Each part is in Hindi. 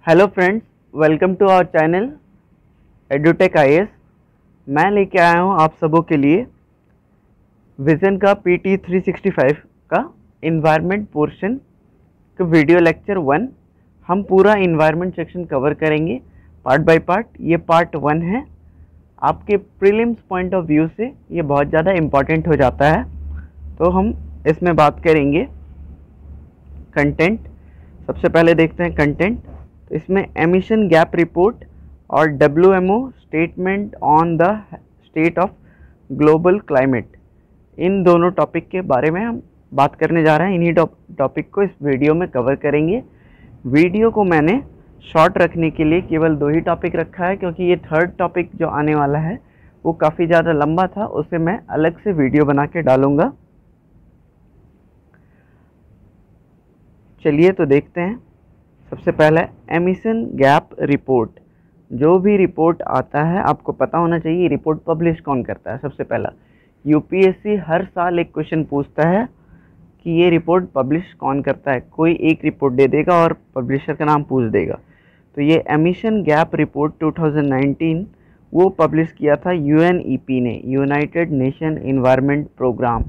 Hello friends, welcome to our channel Edutech IAS. मैं लेके आया हूँ आप सबों के लिए विज़न का PT 365 का इन्वायरमेंट पोर्शन का वीडियो लेक्चर 1। हम पूरा इन्वायरमेंट सेक्शन कवर करेंगे पार्ट बाय पार्ट। ये पार्ट 1 है। आपके प्रीलिम्स पॉइंट ऑफ व्यू से ये बहुत ज़्यादा इम्पॉर्टेंट हो जाता है, तो हम इसमें बात करेंगे कंटेंट। सबसे पहले देखते हैं कंटेंट। तो इसमें एमिशन गैप रिपोर्ट और WMO statement on the state of global climate, इन दोनों टॉपिक के बारे में हम बात करने जा रहे हैं। इन्हीं टॉपिक को इस वीडियो में कवर करेंगे। वीडियो को मैंने शॉर्ट रखने के लिए केवल 2 ही टॉपिक रखा है, क्योंकि ये थर्ड टॉपिक जो आने वाला है वो काफ़ी ज़्यादा लंबा था, उसे मैं अलग से वीडियो बना के डालूँगा। चलिए तो देखते हैं। सबसे पहले एमिशन गैप रिपोर्ट। जो भी रिपोर्ट आता है आपको पता होना चाहिए रिपोर्ट पब्लिश कौन करता है। सबसे पहला यूपीएससी हर साल एक क्वेश्चन पूछता है कि ये रिपोर्ट पब्लिश कौन करता है। कोई एक रिपोर्ट दे देगा और पब्लिशर का नाम पूछ देगा। तो ये एमिशन गैप रिपोर्ट 2019 वो पब्लिश किया था UNEP ने, यूनाइटेड नेशन इन्वायरमेंट प्रोग्राम।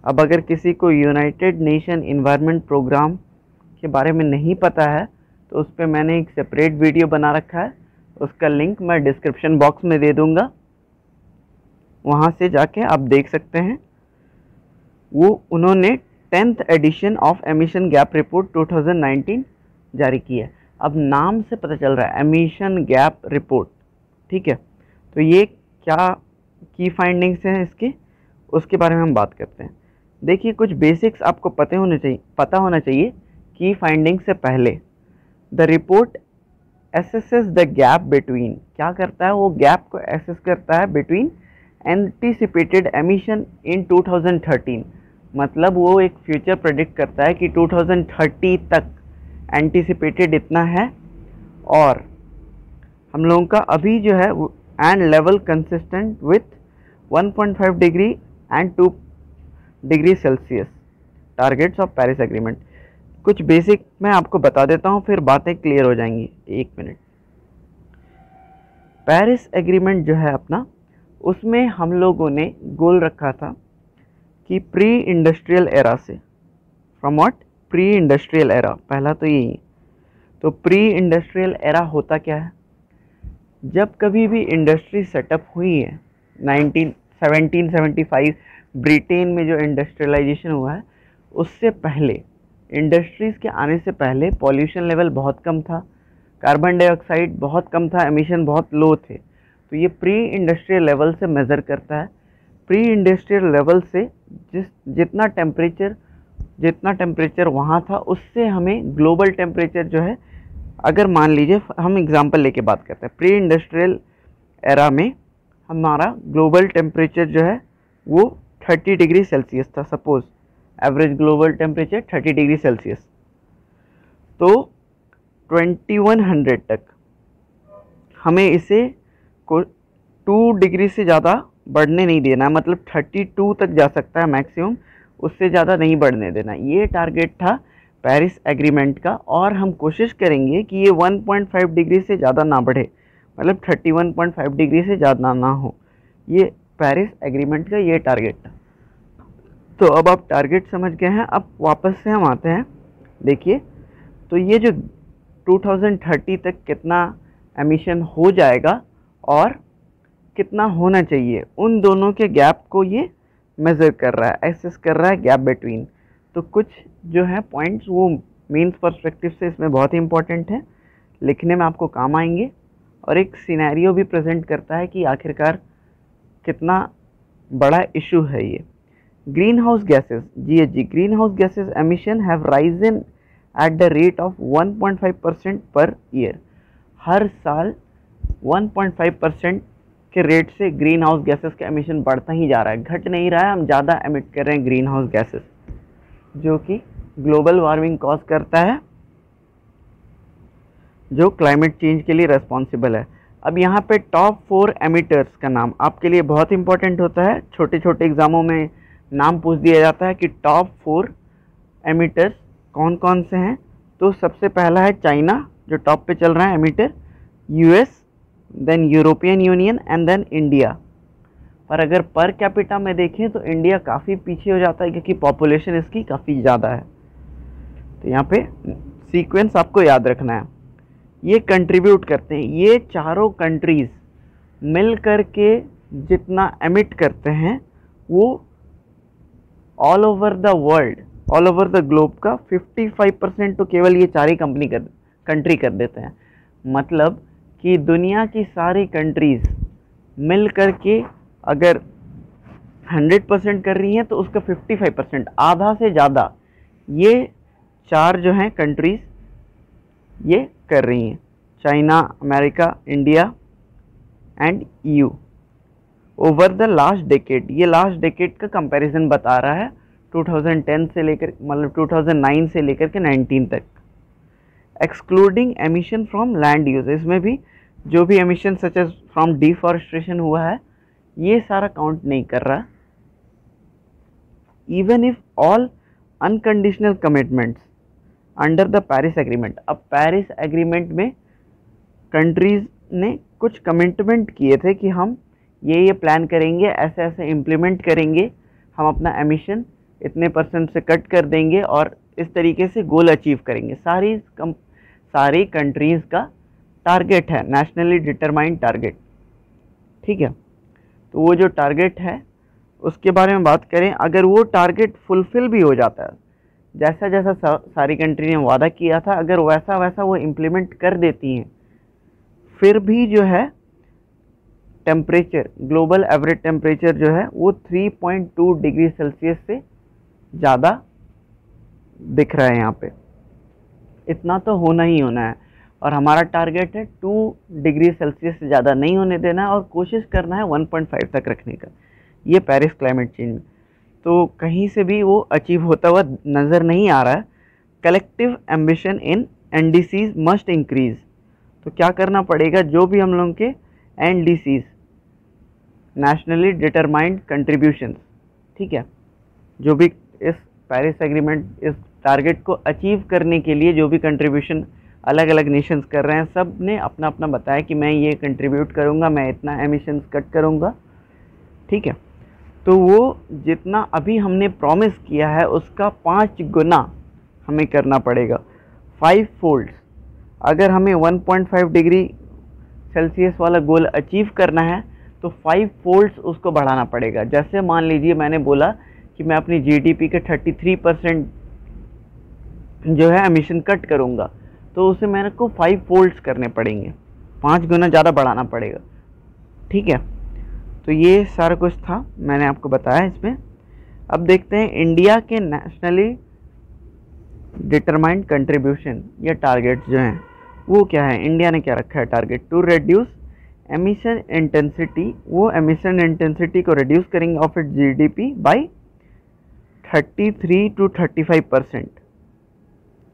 अब अगर किसी को यूनाइटेड नेशन इन्वायरमेंट प्रोग्राम के बारे में नहीं पता है तो उस पर मैंने एक सेपरेट वीडियो बना रखा है, उसका लिंक मैं डिस्क्रिप्शन बॉक्स में दे दूंगा, वहाँ से जाके आप देख सकते हैं। वो उन्होंने 10th edition of emission gap report 2019 जारी की है। अब नाम से पता चल रहा है एमिशन गैप रिपोर्ट, ठीक है। तो ये क्या की फाइंडिंग्स हैं इसके, उसके बारे में हम बात करते हैं। देखिए, कुछ बेसिक्स आपको पता होना चाहिए की फाइंडिंग से पहले। The report assesses the gap between, क्या करता है वो गैप को एसेस करता है बिटवीन एंटिसिपेटेड एमिशन इन 2013। मतलब वो एक फ्यूचर प्रेडिक्ट करता है कि 2030 तक एंटिसिपेटेड इतना है, और हम लोगों का अभी जो है and level consistent with 1.5 degree and 2 degree Celsius targets of Paris agreement. कुछ बेसिक मैं आपको बता देता हूँ, फिर बातें क्लियर हो जाएंगी। 1 मिनट। पेरिस एग्रीमेंट जो है अपना, उसमें हम लोगों ने गोल रखा था कि प्री इंडस्ट्रियल एरा से, from what, pre industrial era, पहला तो यही। तो प्री इंडस्ट्रियल एरा होता क्या है? जब कभी भी इंडस्ट्री सेटअप हुई है 1775 ब्रिटेन में जो इंडस्ट्रियलाइजेशन हुआ है, उससे पहले, इंडस्ट्रीज़ के आने से पहले पॉल्यूशन लेवल बहुत कम था, कार्बन डाइऑक्साइड बहुत कम था, एमिशन बहुत लो थे। तो ये प्री इंडस्ट्रियल लेवल से मेज़र करता है। प्री इंडस्ट्रियल लेवल से जितना टेम्परेचर वहाँ था, उससे हमें ग्लोबल टेम्परेचर जो है, अगर मान लीजिए हम एग्जांपल लेके बात करते हैं, प्री इंडस्ट्रियल एरा में हमारा ग्लोबल टेम्परेचर जो है वो 30 डिग्री सेल्सियस था। Suppose average global temperature 30 degree Celsius. तो 2100 तक हमें इसे को 2 डिग्री से ज़्यादा बढ़ने नहीं देना, मतलब 32 तक जा सकता है मैक्सिमम, उससे ज़्यादा नहीं बढ़ने देना। ये टारगेट था पेरिस एग्रीमेंट का, और हम कोशिश करेंगे कि ये 1.5 डिग्री से ज़्यादा ना बढ़े, मतलब 31.5 डिग्री से ज़्यादा ना हो। ये पेरिस एग्रीमेंट का ये टारगेट था। तो अब आप टारगेट समझ गए हैं। अब वापस से हम आते हैं। देखिए, तो ये जो 2030 तक कितना एमिशन हो जाएगा और कितना होना चाहिए, उन दोनों के गैप को ये मेज़र कर रहा है, एसेस कर रहा है गैप बिटवीन। तो कुछ जो है पॉइंट्स वो मीन्स पर्सपेक्टिव से इसमें बहुत ही इंपॉर्टेंट है, लिखने में आपको काम आएंगे, और एक सिनेरियो भी प्रेजेंट करता है कि आखिरकार कितना बड़ा इशू है ये। Greenhouse gases, GHG, greenhouse gases emission have risen at the rate of 1.5% per year। हर साल 1.5% के रेट से ग्रीन हाउस गैसेस का एमिशन बढ़ता ही जा रहा है, घट नहीं रहा है। हम ज़्यादा एमिट कर रहे हैं ग्रीन हाउस गैसेस, जो कि ग्लोबल वार्मिंग कॉज करता है, जो क्लाइमेट चेंज के लिए रेस्पॉन्सिबल है। अब यहाँ पे टॉप 4 एमिटर्स का नाम आपके लिए बहुत इंपॉर्टेंट होता है। छोटे छोटे एग्जामों में नाम पूछ दिया जाता है कि टॉप 4 एमिटर्स कौन कौन से हैं। तो सबसे पहला है चाइना, जो टॉप पे चल रहा है emitter, US, then European Union and then India. पर अगर पर कैपिटा में देखें तो इंडिया काफ़ी पीछे हो जाता है क्योंकि पॉपुलेशन इसकी काफ़ी ज़्यादा है। तो यहाँ पे सीक्वेंस आपको याद रखना है। ये कंट्रीब्यूट करते हैं, ये चारों कंट्रीज़ मिल कर के जितना एमिट करते हैं वो all over the world, all over the globe का 55% तो केवल ये चार ही कंट्री कर देते हैं। मतलब कि दुनिया की सारी कंट्रीज़ मिल कर के अगर 100% कर रही हैं तो उसका 55%, आधा से ज़्यादा ये चार जो हैं कंट्रीज़ ये कर रही हैं, China, America, India and EU. Over the last decade, ये लास्ट डेकेड का कंपैरिजन बता रहा है 2010 से लेकर, मतलब 2009 से लेकर के 19 तक। Excluding emission from land use, इसमें भी जो भी emission such as from deforestation हुआ है ये सारा काउंट नहीं कर रहा। Even if all unconditional commitments under the Paris agreement, अब पेरिस एग्रीमेंट में कंट्रीज ने कुछ कमिटमेंट किए थे कि हम ये प्लान करेंगे, ऐसे ऐसे इम्प्लीमेंट करेंगे, हम अपना एमिशन इतने % से कट कर देंगे और इस तरीके से गोल अचीव करेंगे। सारी कंट्रीज़ का टारगेट है, नेशनली डिटरमाइंड टारगेट, ठीक है। तो वो जो टारगेट है उसके बारे में बात करें, अगर वो टारगेट फुलफ़िल भी हो जाता है, जैसा जैसा सारी कंट्री ने वादा किया था, अगर वैसा वैसा वो इम्प्लीमेंट कर देती हैं, फिर भी जो है टेम्परेचर, ग्लोबल एवरेज टेम्परेचर जो है वो 3.2 डिग्री सेल्सियस से ज़्यादा दिख रहा है यहाँ पे। इतना तो होना ही होना है और हमारा टारगेट है 2 डिग्री सेल्सियस से ज़्यादा नहीं होने देना है और कोशिश करना है 1.5 तक रखने का। ये पेरिस क्लाइमेट चेंज में तो कहीं से भी वो अचीव होता हुआ नज़र नहीं आ रहा है। कलेक्टिव एम्बिशन इन एनडीसीज मस्ट इंक्रीज़, तो क्या करना पड़ेगा, जो भी हम लोगों के एनडीसीज, नेशनली डिटरमाइंड कंट्रीब्यूशंस, ठीक है, जो भी इस पेरिस एग्रीमेंट, इस टारगेट को अचीव करने के लिए जो भी कंट्रीब्यूशन अलग अलग नेशंस कर रहे हैं, सब ने अपना अपना बताया कि मैं ये कंट्रीब्यूट करूँगा, मैं इतना एमिशंस कट करूँगा, ठीक है। तो वो जितना अभी हमने प्रॉमिस किया है उसका 5 गुना हमें करना पड़ेगा, 5 फोल्ड्स। अगर हमें 1.5 डिग्री सेल्सियस वाला गोल अचीव करना है तो 5 फोल्ड्स उसको बढ़ाना पड़ेगा। जैसे मान लीजिए मैंने बोला कि मैं अपनी जीडीपी के 33% जो है एमिशन कट करूँगा, तो उसे मेरे को 5 फोल्ड्स करने पड़ेंगे, 5 गुना ज़्यादा बढ़ाना पड़ेगा, ठीक है। तो ये सारा कुछ था, मैंने आपको बताया इसमें। अब देखते हैं इंडिया के नेशनली डिटरमाइंड कंट्रीब्यूशन या टारगेट्स जो हैं वो क्या है। इंडिया ने क्या रखा है target, to reduce emission intensity, वो एमिशन इंटेंसिटी को रिड्यूस करेंगे of it GDP by 33 to 35%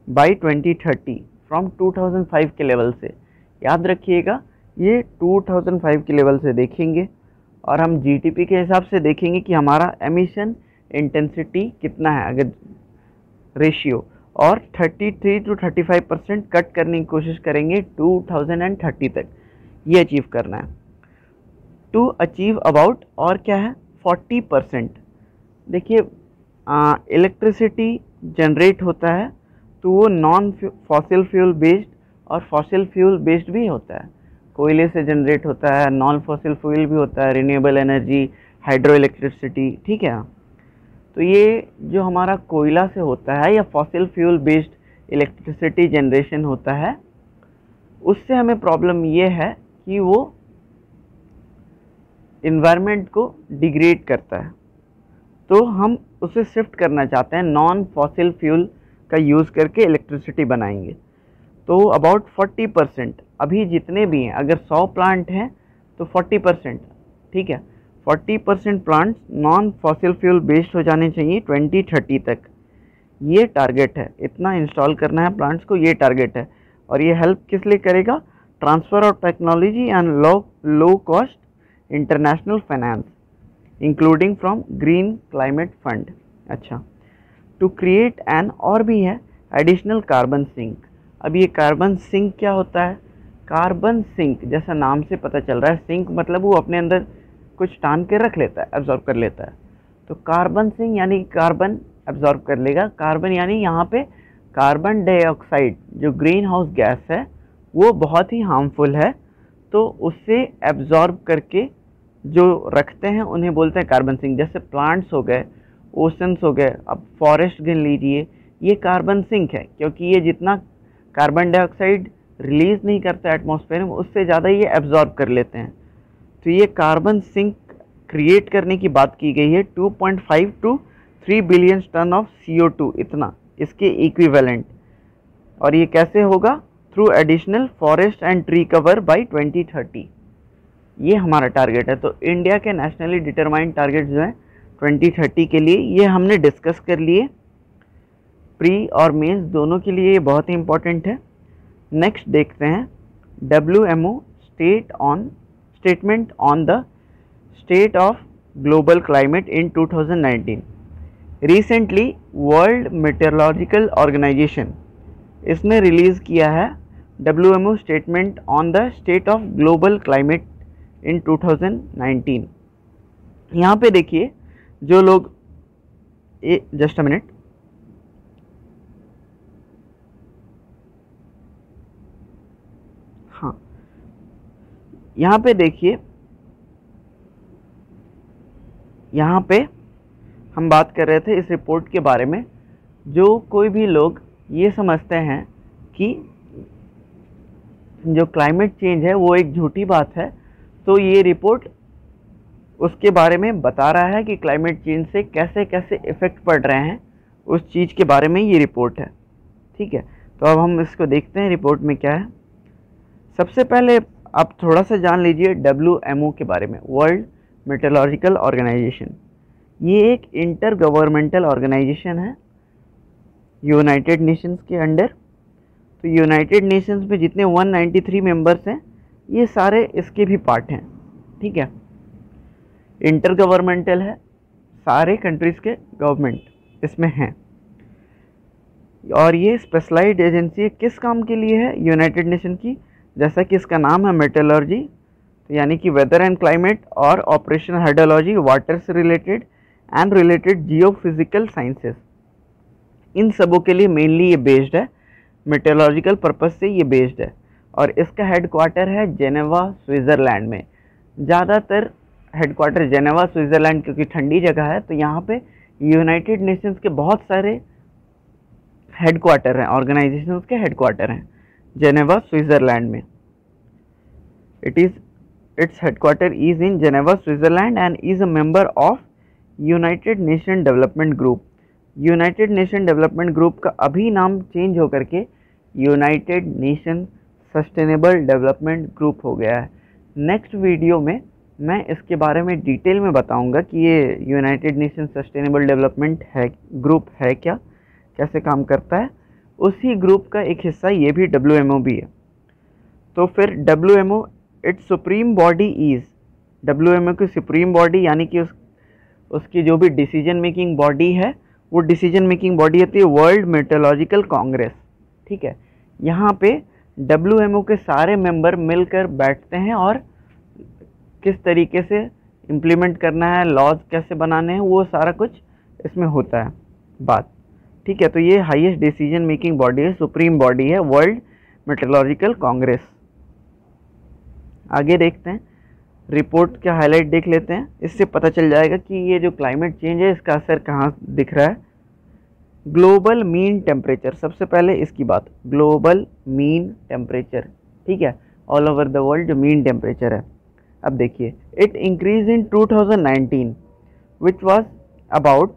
by 2030 from 2005 के लेवल से। याद रखिएगा ये 2005 के लेवल से देखेंगे और हम जीडीपी के हिसाब से देखेंगे कि हमारा एमिशन इंटेंसिटी कितना है अगर रेशियो, और 33 to 35% कट करने की कोशिश करेंगे 2030 तक, ये अचीव करना है। टू अचीव अबाउट और क्या है 40%। देखिए इलेक्ट्रिसिटी जनरेट होता है तो वो नॉन फॉसिल फ्यूल बेस्ड और फॉसिल फ्यूल बेस्ड भी होता है, कोयले से जनरेट होता है, नॉन फॉसिल फ्यूल भी होता है, रिन्यूएबल एनर्जी, हाइड्रो इलेक्ट्रिसिटी, ठीक है। तो ये जो हमारा कोयला से होता है या fossil fuel based electricity generation होता है, उससे हमें प्रॉब्लम ये है कि वो इन्वायरमेंट को डिग्रेड करता है, तो हम उसे शिफ्ट करना चाहते हैं, नॉन फॉसिल फ्यूल का यूज़ करके इलेक्ट्रिसिटी बनाएंगे। तो अबाउट 40%, अभी जितने भी हैं अगर 100 प्लांट हैं तो 40%, ठीक है, 40% plants non fossil fuel based हो जाने चाहिए 2030 तक। ये टारगेट है, इतना इंस्टॉल करना है प्लांट्स को, ये टारगेट है। और ये हेल्प किस लिए करेगा, transfer of technology and low cost international finance including from green climate fund. अच्छा, टू क्रिएट एन, और भी है एडिशनल कार्बन सिंक। अब ये कार्बन सिंक क्या होता है? कार्बन सिंक जैसा नाम से पता चल रहा है, सिंक मतलब वो अपने अंदर कुछ टान के रख लेता है, एब्जॉर्ब कर लेता है। तो कार्बन सिंक यानी कार्बन एब्जॉर्ब कर लेगा। कार्बन यानी यहाँ पे कार्बन डाइऑक्साइड जो ग्रीन हाउस गैस है वो बहुत ही हार्मफुल है, तो उससे एब्जॉर्ब करके जो रखते हैं उन्हें बोलते हैं कार्बन सिंक। जैसे प्लांट्स हो गए, ओशंस हो गए, अब फॉरेस्ट गिन लीजिए, ये कार्बन सिंक है, क्योंकि ये जितना कार्बन डाइऑक्साइड रिलीज नहीं करता एटमॉस्फेयर में उससे ज़्यादा ये एब्जॉर्ब कर लेते हैं। तो ये कार्बन सिंक क्रिएट करने की बात की गई है 2.5 to 3 billion ton of CO2, इतना इसके इक्विवेलेंट। और ये कैसे होगा? Through additional forest and tree cover by 2030। ये हमारा टारगेट है। तो इंडिया के नेशनली डिटरमाइंड टारगेट जो है 2030 के लिए, ये हमने डिस्कस कर लिए। प्री और मेंस दोनों के लिए ये बहुत ही इम्पोर्टेंट है। नेक्स्ट देखते हैं WMO statement on the state of global climate in 2019। Recently world meteorological organization इसने रिलीज़ किया है WMO statement on the state of global climate in 2019। यहाँ पे देखिए जो लोग, जस्ट अ मिनट, हाँ यहाँ पे देखिए, यहाँ पे हम बात कर रहे थे इस रिपोर्ट के बारे में। जो कोई भी लोग ये समझते हैं कि जो क्लाइमेट चेंज है वो एक झूठी बात है, तो ये रिपोर्ट उसके बारे में बता रहा है कि क्लाइमेट चेंज से कैसे कैसे इफ़ेक्ट पड़ रहे हैं, उस चीज़ के बारे में ये रिपोर्ट है। ठीक है, तो अब हम इसको देखते हैं रिपोर्ट में क्या है। सबसे पहले आप थोड़ा सा जान लीजिए WMO के बारे में, वर्ल्ड मेटेरोलॉजिकल ऑर्गेनाइजेशन। ये एक इंटर गवर्नमेंटल ऑर्गेनाइजेशन है यूनाइटेड नेशंस के अंडर। तो यूनाइटेड नेशंस में जितने 193 मेंबर्स हैं ये सारे इसके भी पार्ट हैं। ठीक है, इंटर गवर्नमेंटल है, सारे कंट्रीज़ के गवर्नमेंट इसमें हैं। और ये स्पेशलाइज्ड एजेंसी किस काम के लिए है? यूनाइटेड नेशन की, जैसा कि इसका नाम है मेटेरोलॉजी, तो यानी कि वेदर एंड क्लाइमेट, और ऑपरेशन हाइड्रोलॉजी, वाटर से related and related geophysical sciences, इन सबों के लिए मेनली ये बेस्ड है, मेटेरोलॉजिकल पर्पस से ये बेस्ड है। और इसका हेडक्वार्टर है जेनेवा स्विट्ज़रलैंड में। ज़्यादातर हेडक्वार्टर जेनेवा स्विट्ज़रलैंड, क्योंकि ठंडी जगह है, तो यहाँ पे यूनाइटेड नेशंस के बहुत सारे हेडक्वार्टर हैं, ऑर्गेनाइजेशंस के हेडक्वार्टर हैं जेनेवा स्विट्ज़रलैंड में। Its headquarter is in Geneva Switzerland and is a member of United nation development group. United nation development group का अभी नाम चेंज होकर के United nation sustainable development group हो गया है। नेक्स्ट वीडियो में मैं इसके बारे में डिटेल में बताऊंगा कि ये यूनाइटेड नेशन सस्टेनेबल डेवलपमेंट है ग्रुप है क्या, कैसे काम करता है। उसी ग्रुप का एक हिस्सा ये भी WMO भी है। तो फिर WMO it's supreme body is, WMO की सुप्रीम बॉडी यानी कि उसकी जो भी डिसीजन मेकिंग बॉडी है वो डिसीजन मेकिंग बॉडी होती है वर्ल्ड मेटेरोलॉजिकल कांग्रेस। ठीक है, यहाँ पे WMO के सारे मेंबर मिलकर बैठते हैं और किस तरीके से इम्प्लीमेंट करना है, लॉज कैसे बनाने हैं, वो सारा कुछ इसमें होता है बात। ठीक है, तो ये हाईएस्ट डिसीजन मेकिंग बॉडी है, सुप्रीम बॉडी है वर्ल्ड मेटेरोलॉजिकल कांग्रेस। आगे देखते हैं, रिपोर्ट का हाईलाइट देख लेते हैं, इससे पता चल जाएगा कि ये जो क्लाइमेट चेंज है इसका असर कहाँ दिख रहा है। ग्लोबल मीन टेम्परेचर, सबसे पहले इसकी बात, ग्लोबल मीन टेम्परेचर, ठीक है, ऑल ओवर द वर्ल्ड जो मीन टेम्परेचर है। अब देखिए, it increase in 2019 which was about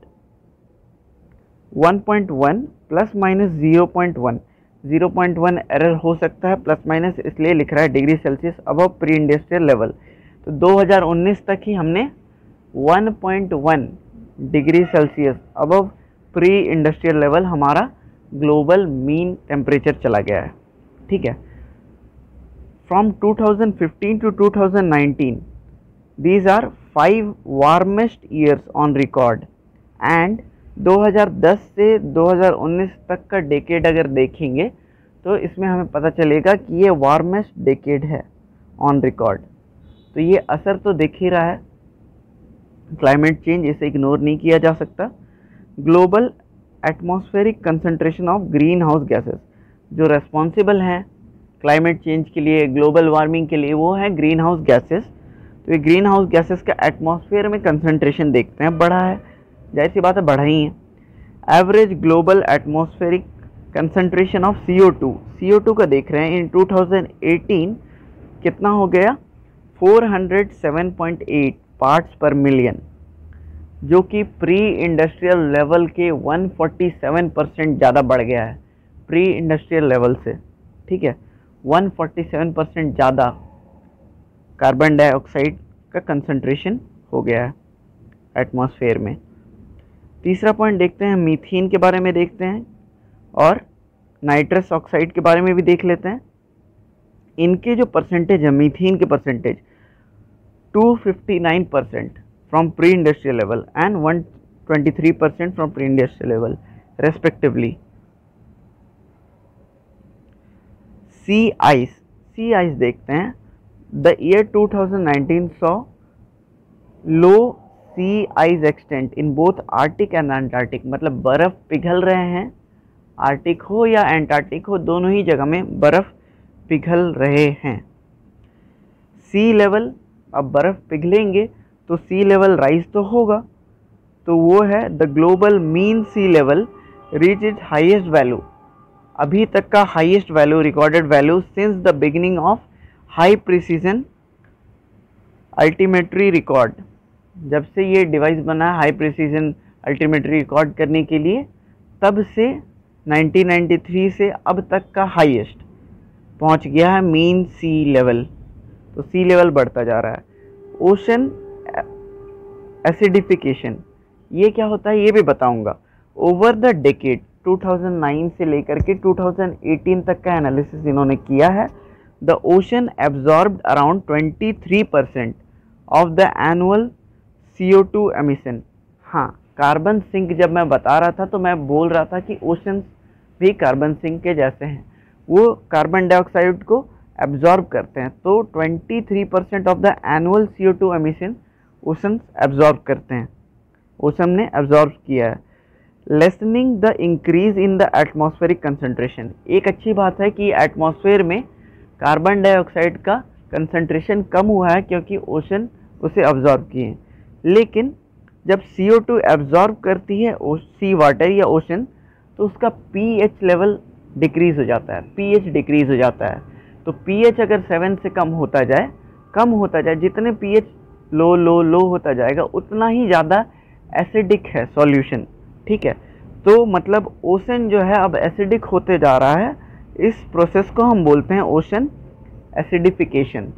1.1 plus minus 0.1 error हो सकता है, प्लस माइनस इसलिए लिख रहा है degree Celsius above pre industrial level. तो 2019 तक ही हमने 1.1 degree Celsius above pre industrial level हमारा ग्लोबल मीन टेम्परेचर चला गया है। ठीक है, from 2015 to 2019 these are 5 warmest years on record and 2010 से 2019 तक का डेकेड अगर देखेंगे तो इसमें हमें पता चलेगा कि ये वार्मेस्ट डेकेड है ऑन रिकॉर्ड। तो ये असर तो दिख ही रहा है, क्लाइमेट चेंज, इसे इग्नोर नहीं किया जा सकता। Global atmospheric concentration of green house gases, जो रेस्पॉन्सिबल हैं क्लाइमेट चेंज के लिए, ग्लोबल वार्मिंग के लिए, वो है ग्रीन हाउस गैसेस। तो ये ग्रीन हाउस गैसेस का एटमॉस्फेयर में कंसंट्रेशन देखते हैं बढ़ा है, जाहिर सी बात है बढ़ा ही है। Average global atmospheric concentration of CO2 का देख रहे हैं इन 2018 कितना हो गया, 407.8 पार्ट्स पर मिलियन, जो कि प्री इंडस्ट्रियल लेवल के 147% ज़्यादा बढ़ गया है प्री इंडस्ट्रियल लेवल से। ठीक है, 147% ज़्यादा कार्बन डाइऑक्साइड का कंसंट्रेशन हो गया है एटमॉस्फेयर में। तीसरा पॉइंट देखते हैं, मीथेन के बारे में देखते हैं और नाइट्रस ऑक्साइड के बारे में भी देख लेते हैं। इनके जो परसेंटेज है, मीथेन के percentage 259% from pre industrial level and 123% from pre industrial level respectively. Sea ice देखते हैं। The year 2019 saw low sea ice extent in both Arctic and Antarctic, मतलब बर्फ़ पिघल रहे हैं, आर्टिक हो या एंटार्कटिक हो, दोनों ही जगह में बर्फ़ पिघल रहे हैं। सी लेवल, अब बर्फ़ पिघलेंगे तो सी लेवल राइज तो होगा, तो वो है the global mean sea level reach its highest value, अभी तक का highest value, recorded value since the beginning of high precision altimetry record. जब से ये डिवाइस बना हाई प्रिसीजन अल्टीमेट्री रिकॉर्ड करने के लिए, तब से 1993 से अब तक का हाईएस्ट पहुंच गया है मीन सी लेवल। तो सी लेवल बढ़ता जा रहा है। ओशन एसिडिफिकेशन, ये क्या होता है ये भी बताऊंगा। ओवर द डेकेड 2009 से लेकर के 2018 तक का एनालिसिस इन्होंने किया है। The ocean absorbed around 23% of the annual CO2 emission. हाँ, कार्बन सिंक जब मैं बता रहा था तो मैं बोल रहा था कि ओशंस भी कार्बन सिंक के जैसे हैं, वो कार्बन डाइऑक्साइड को एब्जॉर्ब करते हैं। तो 23% of the annual CO2 emission oceans absorb करते हैं, ओशन ने एब्जॉर्ब किया है। Listening the increase in the atmospheric concentration, एक अच्छी बात है कि एटमॉस्फेयर में कार्बन डाइऑक्साइड का कंसंट्रेशन कम हुआ है क्योंकि ओशन उसे एब्जॉर्ब किए हैं। लेकिन जब CO2 एब्जॉर्ब करती है सी वाटर या ओशन, तो उसका pH लेवल डिक्रीज़ हो जाता है, pH डिक्रीज़ हो जाता है। तो pH अगर 7 से कम होता जाए, जितने pH लो होता जाएगा उतना ही ज़्यादा एसिडिक है सॉल्यूशन। ठीक है, तो मतलब ओशन जो है अब एसिडिक होते जा रहा है। इस प्रोसेस को हम बोलते हैं ओशन एसिडिफिकेशन।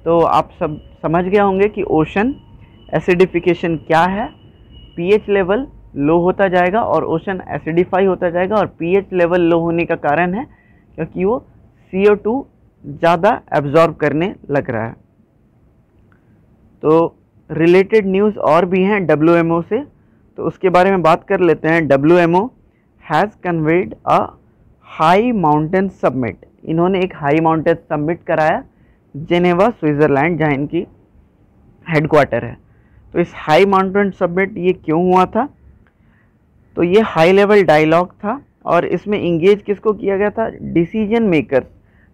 तो आप सब समझ गए होंगे कि ओशन एसिडिफिकेशन क्या है। pH लेवल लो होता जाएगा और ओशन एसिडिफाई होता जाएगा, और pH लेवल लो होने का कारण है क्योंकि वो CO2 ज़्यादा एब्जॉर्ब करने लग रहा है। तो रिलेटेड न्यूज़ और भी हैं WMO से, तो उसके बारे में बात कर लेते हैं। WMO has conveyed a high mountain summit, इन्होंने एक हाई माउंटेन समिट कराया जेनेवा स्विट्ज़रलैंड, जहाँ इनकी हेडक्वार्टर है। तो इस हाई माउंटेन समिट ये क्यों हुआ था, तो ये हाई लेवल डायलॉग था और इसमें इंगेज किसको किया गया था, डिसीजन मेकर्स,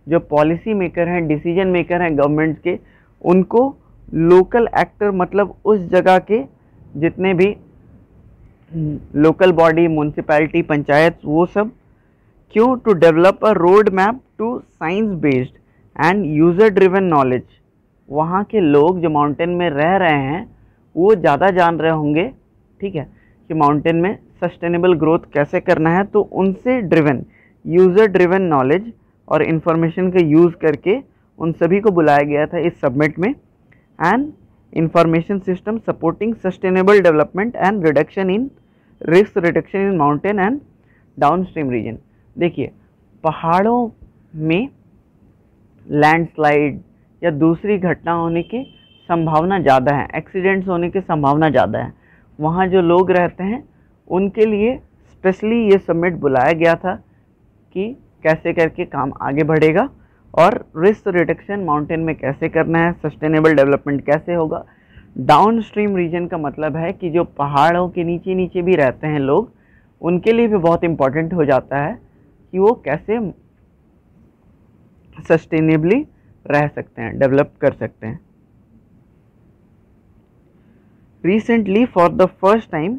जो पॉलिसी मेकर हैं, डिसीजन मेकर हैं गवर्नमेंट के, उनको लोकल एक्टर, मतलब उस जगह के जितने भी लोकल बॉडी, म्यूनसिपैलिटी, पंचायत, वो सब। क्यों, to develop a road map to science based and user driven knowledge. वहाँ के लोग जो माउंटेन में रह रहे हैं वो ज़्यादा जान रहे होंगे, ठीक है, कि माउंटेन में सस्टेनेबल ग्रोथ कैसे करना है। तो उनसे ड्रिवन, यूज़र ड्रिवन नॉलेज और इन्फॉर्मेशन का यूज़ करके उन सभी को बुलाया गया था इस सबमिट में। And information system supporting sustainable development and reduction in risk reduction in mountain and downstream region. देखिए, पहाड़ों में लैंडस्लाइड या दूसरी घटना होने की संभावना ज़्यादा है, एक्सीडेंट्स होने की संभावना ज़्यादा है। वहाँ जो लोग रहते हैं उनके लिए स्पेशली ये समिट बुलाया गया था कि कैसे करके काम आगे बढ़ेगा, और रिस्क रिडक्शन माउंटेन में कैसे करना है, सस्टेनेबल डेवलपमेंट कैसे होगा। डाउन स्ट्रीम रीजन का मतलब है कि जो पहाड़ों के नीचे नीचे भी रहते हैं लोग, उनके लिए भी बहुत इम्पोर्टेंट हो जाता है कि वो कैसे सस्टेनेबली रह सकते हैं, डेवलप कर सकते हैं। Recently, for the first time,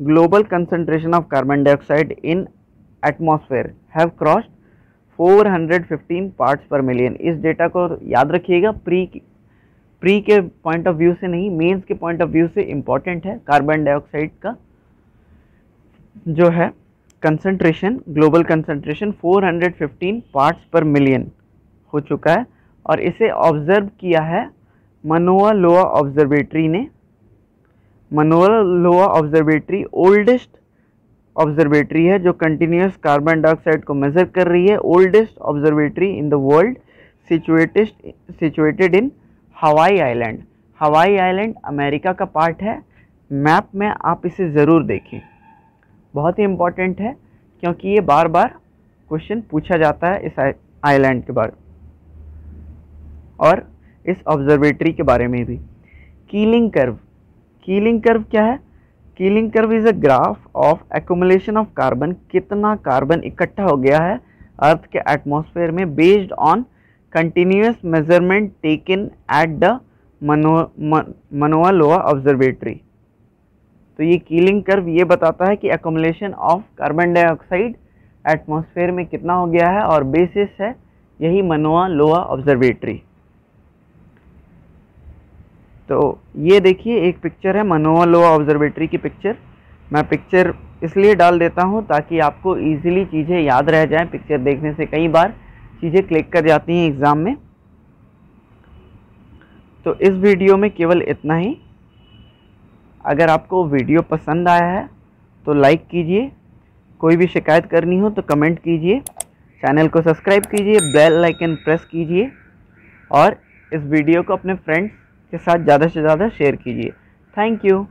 global concentration of carbon dioxide in atmosphere have crossed 415 parts per million। इस डेटा को याद रखिएगा, प्री के पॉइंट ऑफ व्यू से नहीं, मेंस के पॉइंट ऑफ व्यू से इम्पॉर्टेंट है। कार्बन डाइऑक्साइड का जो है कंसंट्रेशन, ग्लोबल कंसंट्रेशन 415 पार्ट्स पर मिलियन हो चुका है, और इसे ऑब्जर्व किया है मनोवा लोआ ऑब्जर्वेटरी ने। मनोवा लोआ ऑब्जर्वेटरी ओल्डेस्ट ऑब्जर्वेटरी है जो कंटिन्यूस कार्बन डाइऑक्साइड को मेजर कर रही है। Oldest observatory in the world, situated in Hawaii island. Hawaii island America का पार्ट है। मैप में आप इसे ज़रूर देखें, बहुत ही इम्पॉर्टेंट है, क्योंकि ये बार बार क्वेश्चन पूछा जाता है इस आइलैंड के बारे और इस ऑब्जर्वेटरी के बारे में भी। कीलिंग कर्व, कीलिंग कर्व क्या है? Keeling curve is a graph of accumulation of carbon. कितना कार्बन इकट्ठा हो गया है अर्थ के एटमॉस्फेयर में, based on continuous measurement taken at the Mauna Loa observatory. तो ये कीलिंग कर्व ये बताता है कि accumulation of carbon dioxide atmosphere में कितना हो गया है, और बेसिस है यही मनोवा लोआ ऑब्जर्वेटरी। तो ये देखिए एक पिक्चर है मनोवा लोआ ऑब्जर्वेटरी की पिक्चर। मैं पिक्चर इसलिए डाल देता हूँ ताकि आपको इजीली चीज़ें याद रह जाएं। पिक्चर देखने से कई बार चीज़ें क्लिक कर जाती हैं एग्ज़ाम में। तो इस वीडियो में केवल इतना ही। अगर आपको वीडियो पसंद आया है तो लाइक कीजिए, कोई भी शिकायत करनी हो तो कमेंट कीजिए, चैनल को सब्सक्राइब कीजिए, बेल आइकन प्रेस कीजिए, और इस वीडियो को अपने फ्रेंड्स के साथ ज़्यादा से ज़्यादा शेयर कीजिए। Thank you.